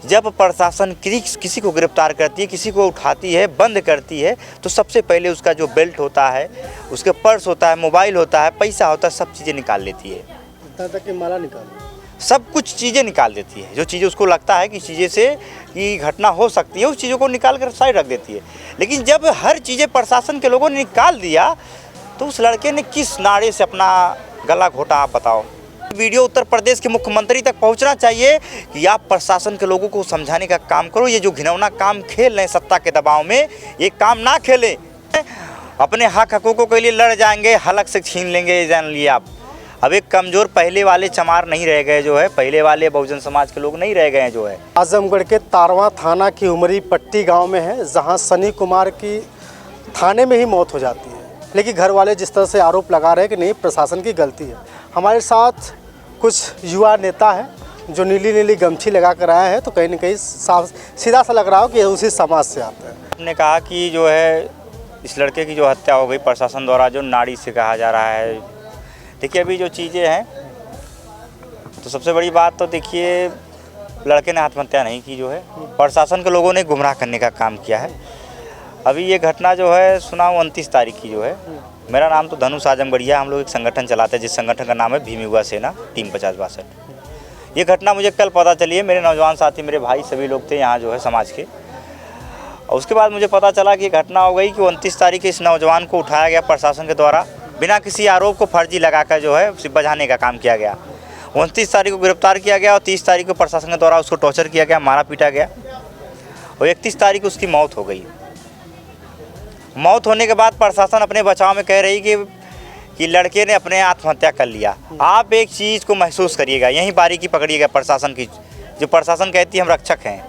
जब प्रशासन किसी को गिरफ्तार करती है, किसी को उठाती है, बंद करती है, तो सबसे पहले उसका जो बेल्ट होता है, उसके पर्स होता है, मोबाइल होता है, पैसा होता है, सब चीज़ें निकाल लेती है। इतना तक कि माला निकाल, सब कुछ चीज़ें निकाल देती है। जो चीज़ें उसको लगता है कि चीज़ें से ये घटना हो सकती है, उस चीज़ों को निकाल कर साइड रख देती है। लेकिन जब हर चीज़ें प्रशासन के लोगों ने निकाल दिया, तो उस लड़के ने किस नारे से अपना गला घोटा, आप बताओ। वीडियो उत्तर प्रदेश के मुख्यमंत्री तक पहुंचना चाहिए कि आप प्रशासन के लोगों को समझाने का काम करो। ये जो घिनौना काम खेल रहे हैं सत्ता के दबाव में, ये काम ना खेलें। अपने हकों के लिए लड़ जाएंगे, हलक से छीन लेंगे, ये जान लिए आप। अब एक कमज़ोर पहले वाले चमार नहीं रह गए, जो है पहले वाले बहुजन समाज के लोग नहीं रह गए हैं, जो है। आजमगढ़ के तारवा थाना की उमरी पट्टी गांव में है, जहां सनी कुमार की थाने में ही मौत हो जाती है। लेकिन घर वाले जिस तरह से आरोप लगा रहे हैं कि नहीं, प्रशासन की गलती है। हमारे साथ कुछ युवा नेता हैं जो नीली नीली गमछी लगा कर आए हैं, तो कहीं ना कहीं सीधा सा लग रहा हो कि उसी समाज से आते हैं। आपने कहा कि जो है इस लड़के की जो हत्या हो गई प्रशासन द्वारा, जो नाड़ी से कहा जा रहा है। देखिए अभी जो चीज़ें हैं, तो सबसे बड़ी बात तो देखिए लड़के ने आत्महत्या नहीं की, जो है प्रशासन के लोगों ने गुमराह करने का काम किया है। अभी ये घटना जो है सुना 29 तारीख की, जो है। मेरा नाम तो धनुष आजमगढ़िया, हम लोग एक संगठन चलाते हैं जिस संगठन का नाम है भीम युवा सेना टीम 5062। ये घटना मुझे कल पता चली है, मेरे नौजवान साथी, मेरे भाई सभी लोग थे यहाँ, जो है समाज के। और उसके बाद मुझे पता चला कि घटना हो गई कि 29 तारीख को इस नौजवान को उठाया गया प्रशासन के द्वारा, बिना किसी आरोप को फर्जी लगाकर जो है उसे बचाने का काम किया गया। 29 तारीख को गिरफ्तार किया गया और 30 तारीख को प्रशासन के द्वारा उसको टॉर्चर किया गया, मारा पीटा गया। और 31 तारीख को उसकी मौत हो गई। मौत होने के बाद प्रशासन अपने बचाव में कह रही कि लड़के ने अपने आत्महत्या कर लिया। आप एक चीज़ को महसूस करिएगा, यही बारीकी पकड़िएगा प्रशासन की। जो प्रशासन कहती है हम रक्षक हैं,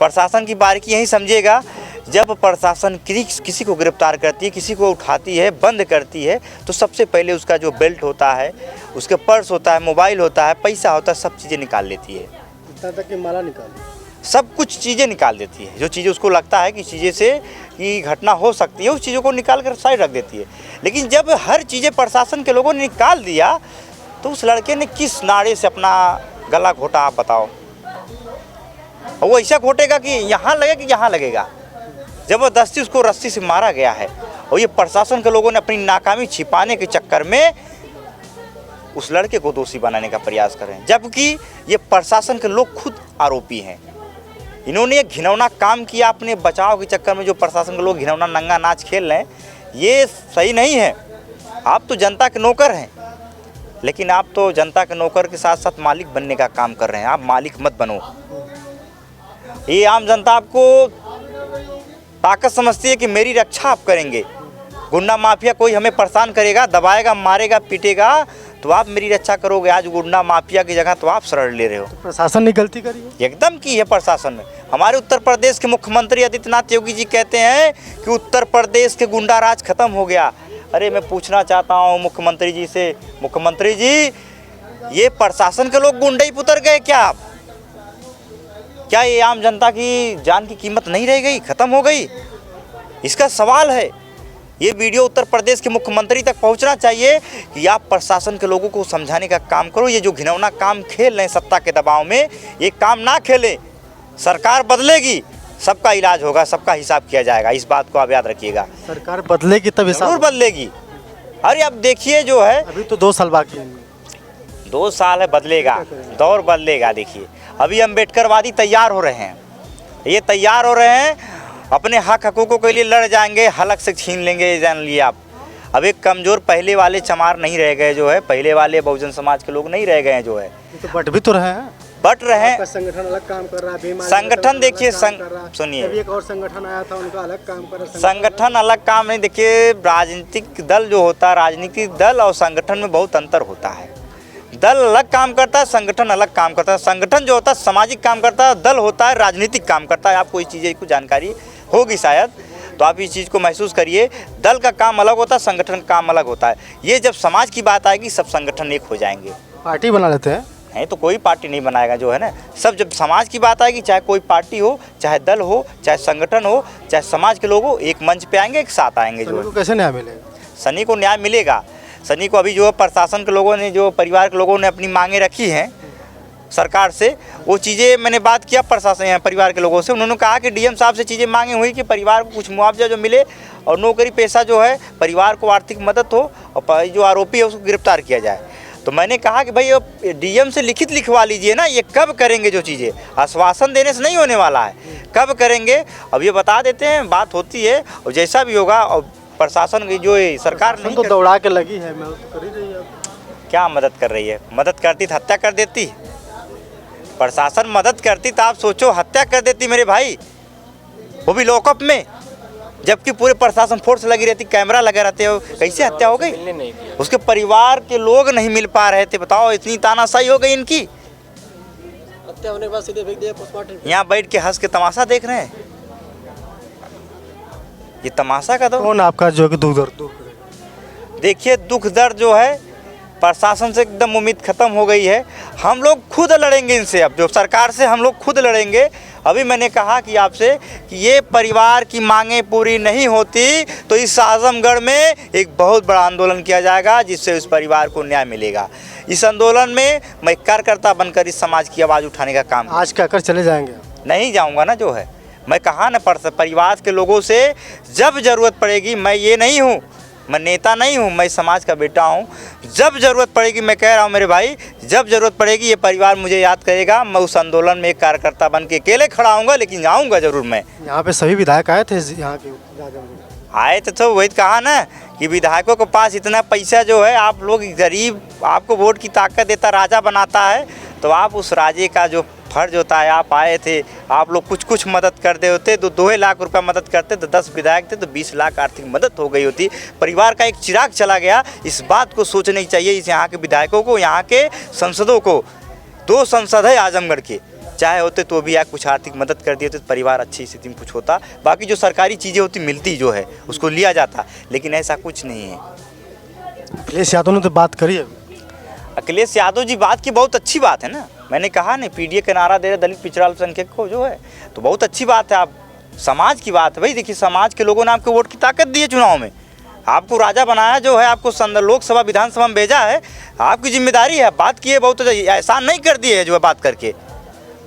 प्रशासन की बारीकी यही समझिएगा। जब प्रशासन किसी को गिरफ्तार करती है, किसी को उठाती है, बंद करती है, तो सबसे पहले उसका जो बेल्ट होता है, उसके पर्स होता है, मोबाइल होता है, पैसा होता है, सब चीज़ें निकाल लेती है। इतना तक कि माला निकाल, सब कुछ चीज़ें निकाल देती है। जो चीज़ें उसको लगता है कि चीज़ें से ये घटना हो सकती है, उस चीज़ों को निकाल कर साइड रख देती है। लेकिन जब हर चीज़ें प्रशासन के लोगों ने निकाल दिया, तो उस लड़के ने किस नारे से अपना गला घोटा, आप बताओ। और वो ऐसा घोटेगा कि यहाँ लगे कि यहाँ लगेगा। ज़बरदस्ती उसको रस्सी से मारा गया है। और ये प्रशासन के लोगों ने अपनी नाकामी छिपाने के चक्कर में उस लड़के को दोषी बनाने का प्रयास कर रहे हैं, जबकि ये प्रशासन के लोग खुद आरोपी हैं। इन्होंने एक घिनौना काम किया अपने बचाव के चक्कर में। जो प्रशासन के लोग घिनौना नंगा नाच खेल रहे हैं, ये सही नहीं है। आप तो जनता के नौकर हैं, लेकिन आप तो जनता के नौकर के साथ साथ मालिक बनने का काम कर रहे हैं। आप मालिक मत बनो। ये आम जनता आपको ताकत समझती है कि मेरी रक्षा आप करेंगे। गुंडा माफिया कोई हमें परेशान करेगा, दबाएगा, मारेगा, पीटेगा, तो आप मेरी रक्षा करोगे। आज गुंडा माफिया की जगह तो आप शरण ले रहे हो। तो प्रशासन ने गलती करी है, एकदम की है प्रशासन ने। हमारे उत्तर प्रदेश के मुख्यमंत्री आदित्यनाथ योगी जी कहते हैं कि उत्तर प्रदेश के गुंडा राज खत्म हो गया। अरे मैं पूछना चाहता हूँ मुख्यमंत्री जी से, मुख्यमंत्री जी ये प्रशासन के लोग गुंडे ही पुतर गए क्या? क्या ये आम जनता की जान की कीमत नहीं रह गई, खत्म हो गई? इसका सवाल है। ये वीडियो उत्तर प्रदेश के मुख्यमंत्री तक पहुंचना चाहिए कि आप प्रशासन के लोगों को समझाने का काम करो। ये जो घिनौना काम खेल रहे हैं सत्ता के दबाव में, ये काम ना खेलें। सरकार बदलेगी, सबका इलाज होगा, सबका हिसाब किया जाएगा। इस बात को आप याद रखिएगा। सरकार बदलेगी तब हिसाब जरूर बदलेगी। अरे अब देखिए जो है, अभी तो 2 साल बाकी हैं। 2 साल है, बदलेगा, दौर बदलेगा। देखिए अभी अम्बेडकरवादी तैयार हो रहे हैं, ये तैयार हो रहे हैं, अपने हकों के लिए लड़ जाएंगे, हलक से छीन लेंगे, ये जान लिए आप। अब एक कमज़ोर पहले वाले चमार नहीं रह गए, जो है पहले वाले बहुजन समाज के लोग नहीं रह गए हैं, जो है। तो बट भी तो रहे हैं, बट रहे हैं। संगठन अलग काम कर रहा है, संगठन देखिए, सुनिए, एक और संगठन आया था, उनका अलग काम कर रहा है। संगठन अलग काम नहीं। देखिए राजनीतिक दल जो होता है, राजनीतिक दल और संगठन में बहुत अंतर होता है। दल अलग काम करता है, संगठन अलग काम करता है। संगठन जो होता है सामाजिक काम करता है, दल होता है राजनीतिक काम करता है। आपको इस चीज़ की जानकारी होगी शायद, तो आप इस चीज़ को महसूस करिए। दल का काम अलग होता है, संगठन का काम अलग होता है। ये जब समाज की बात आएगी, सब संगठन एक हो जाएंगे। पार्टी बना लेते हैं, नहीं तो कोई पार्टी नहीं बनाएगा, जो है ना। सब जब समाज की बात आएगी, चाहे कोई पार्टी हो, चाहे दल हो, चाहे संगठन हो, चाहे समाज के लोग हो, एक मंच पे आएंगे, एक साथ आएंगे। जो है कैसे न्याय मिलेगा? सनी को न्याय मिलेगा। सनी को अभी जो प्रशासन के लोगों ने, जो परिवार के लोगों ने अपनी मांगे रखी हैं, सरकार से, वो चीज़ें मैंने बात किया प्रशासन परिवार के लोगों से। उन्होंने कहा कि डीएम साहब से चीज़ें मांगी हुई कि परिवार को कुछ मुआवजा जो मिले और नौकरी पेशा जो है परिवार को आर्थिक मदद हो और जो आरोपी है उसको गिरफ्तार किया जाए। तो मैंने कहा कि भाई अब डीएम से लिखित लिखवा लीजिए ना, ये कब करेंगे जो चीज़ें, आश्वासन देने से नहीं होने वाला है, कब करेंगे अब ये बता देते हैं, बात होती है और जैसा भी होगा। और प्रशासन की जो सरकार नहीं तो दौड़ा के लगी है, मैं तो कर ही रही है। क्या मदद कर रही है? मदद करती तो हत्या कर देती। प्रशासन मदद करती तो आप सोचो हत्या कर देती मेरे भाई, वो भी लॉकअप में, जबकि पूरे प्रशासन फोर्स लगी रहती, कैमरा लगे रहते हो, कैसे हत्या हो गई? उसके परिवार के लोग नहीं मिल पा रहे थे, बताओ इतनी तानाशाही हो गई इनकी। हत्या होने के बाद सीधे फेंक दिया पोस्टमार्टम। यहाँ बैठ के हंस के तमाशा देख रहे हैं, ये तमाशा का दो। कौन आपका जो कि दुख दर्द? देखिए दुख दर्द जो है प्रशासन से एकदम उम्मीद ख़त्म हो गई है। हम लोग खुद लड़ेंगे इनसे, अब जो सरकार से हम लोग खुद लड़ेंगे। अभी मैंने कहा कि आपसे कि ये परिवार की मांगें पूरी नहीं होती तो इस आजमगढ़ में एक बहुत बड़ा आंदोलन किया जाएगा जिससे उस परिवार को न्याय मिलेगा। इस आंदोलन में मैं कार्यकर्ता बनकर इस समाज की आवाज़ उठाने का काम आज कहकर चले जाएंगे? नहीं जाऊँगा ना, जो है मैं कहा ना परिवार के लोगों से जब ज़रूरत पड़ेगी, मैं ये नहीं हूँ, मैं नेता नहीं हूँ, मैं समाज का बेटा हूँ, जब ज़रूरत पड़ेगी, मैं कह रहा हूँ मेरे भाई, जब ज़रूरत पड़ेगी ये परिवार मुझे याद करेगा, मैं उस आंदोलन में एक कार्यकर्ता बन के अकेले खड़ा हूँगा, लेकिन आऊँगा ज़रूर। मैं यहाँ पे सभी विधायक आए थे, यहाँ के आए तो वही कहा ना कि विधायकों के पास इतना पैसा जो है, आप लोग गरीब, आपको वोट की ताकत देता राजा बनाता है, तो आप उस राजे का जो फर्ज होता है, आप आए थे, आप लोग कुछ मदद कर दे होते तो 2 लाख रुपया मदद करते, तो 10 विधायक थे तो 20 लाख आर्थिक मदद हो गई होती। परिवार का एक चिराग चला गया, इस बात को सोचना चाहिए इस यहाँ के विधायकों को, यहाँ के सांसदों को। 2 संसद है आजमगढ़ के, चाहे होते तो भी कुछ आर्थिक मदद कर दिए तो परिवार अच्छी स्थिति में कुछ होता। बाकी जो सरकारी चीज़ें होती मिलती जो है उसको लिया जाता, लेकिन ऐसा कुछ नहीं है। अखिलेश यादव ने तो बात करी है। अखिलेश यादव जी बात की, बहुत अच्छी बात है ना, मैंने कहा ना पीडीए का नारा दे रहे दलित पिछड़ा अल्पसंख्यक को जो है, तो बहुत अच्छी बात है। आप समाज की बात है भाई, देखिए समाज के लोगों ने आपको वोट की ताकत दी है, चुनाव में आपको राजा बनाया जो है, आपको लोकसभा विधानसभा में भेजा है, आपकी जिम्मेदारी है। बात की है, बहुत एहसान नहीं कर दिए है जो है, बात करके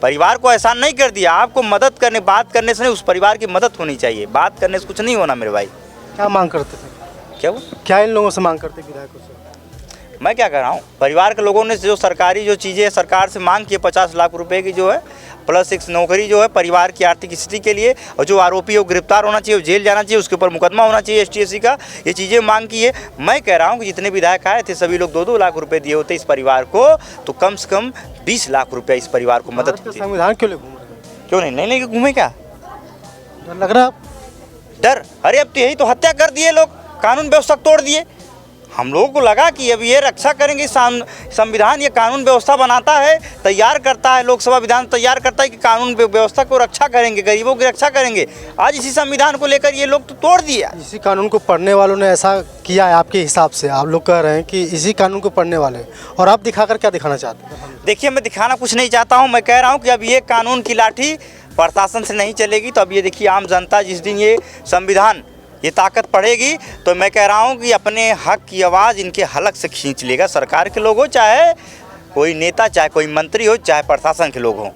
परिवार को एहसान नहीं कर दिया। आपको मदद करने, बात करने से नहीं, उस परिवार की मदद होनी चाहिए, बात करने से कुछ नहीं होना मेरे भाई। क्या मांग करते थे? क्या इन लोगों से मांग करते विधायकों से? मैं क्या कर रहा हूँ, परिवार के लोगों ने जो सरकारी जो चीज़ें सरकार से मांग की है, 50 लाख रुपए की जो है, प्लस एक नौकरी जो है परिवार की आर्थिक स्थिति के लिए, और जो आरोपी है वो गिरफ्तार होना चाहिए, जेल जाना चाहिए, उसके ऊपर मुकदमा होना चाहिए ST-SC का, ये चीज़ें मांग की है। मैं कह रहा हूँ कि जितने विधायक आए थे सभी लोग 2-2 लाख रुपये दिए होते इस परिवार को, तो कम से कम 20 लाख रुपये इस परिवार को मदद होती। संविधान क्यों घूम रहे हैं? क्यों नहीं लेके घूमे? क्या डर लग रहा है? डर? अरे अब तो यही तो हत्या कर दिए लोग, कानून व्यवस्था तोड़ दिए। हम लोगों को लगा कि अब ये रक्षा करेंगे, संविधान ये कानून व्यवस्था बनाता है, तैयार करता है, लोकसभा विधान तैयार करता है कि कानून व्यवस्था को रक्षा करेंगे, गरीबों की रक्षा करेंगे। आज इसी संविधान को लेकर ये लोग तो तोड़ दिया। इसी कानून को पढ़ने वालों ने ऐसा किया है आपके हिसाब से? आप लोग कह रहे हैं कि इसी कानून को पढ़ने वाले, और आप दिखाकर क्या दिखाना चाहते हैं? देखिए मैं दिखाना कुछ नहीं चाहता हूँ, मैं कह रहा हूँ कि अब ये कानून की लाठी प्रशासन से नहीं चलेगी, तो अब ये देखिए आम जनता जिस दिन ये संविधान ये ताकत पड़ेगी, तो मैं कह रहा हूँ कि अपने हक की आवाज़ इनके हलक से खींच लेगा सरकार के लोग हो, चाहे कोई नेता, चाहे कोई मंत्री हो, चाहे प्रशासन के लोग हों।